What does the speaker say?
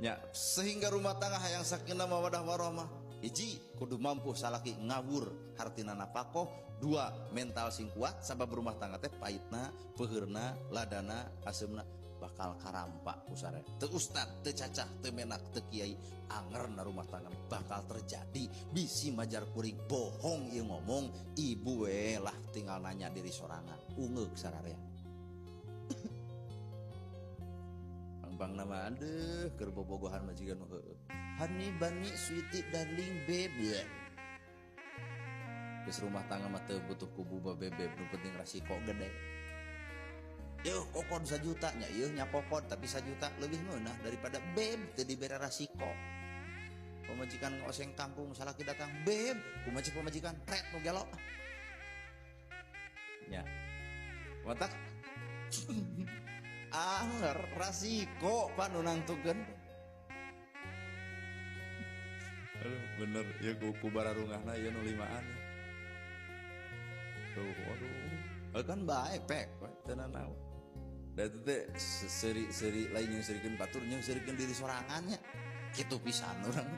Ya, sehingga rumah tangga hayang sakinah mawadah warahmah hiji kudu mampu salaki ngawur hartina napakoh, dua mental sing kuat sabab rumah tangga teh pahitna peheurna ladana asemna bakal karampa kusare teu ustad teu cacah teu menak teu kiai angerna rumah tangga bakal terjadi bisi majar kuring bohong ieu ngomong ibu we lah tinggal nanya diri sorangan ungeuk sararea bang nama adeuh keur bobogohan majikan nu heueuh honey bunny sweetie darling baby geus rumah tangga mah teu butuh kubu bebeb nu penting rasiko gede yeuh kokon 1 juta nya yeuh nya kokon tapi 1 juta lebih meunah daripada beb teu dibere rasiko pamajikan ngoseng kampung salaki datang beb kumacik pamajikan pret nu gelo nya watak anger rasiko pak nu nangtukeun aduh bener ya ku bararungahna ya nu limaan tuh aduh kan baik pek tenan naon da teh seri lain yang serikeun batur yang serikeun diri sorangannya kitu pisan urang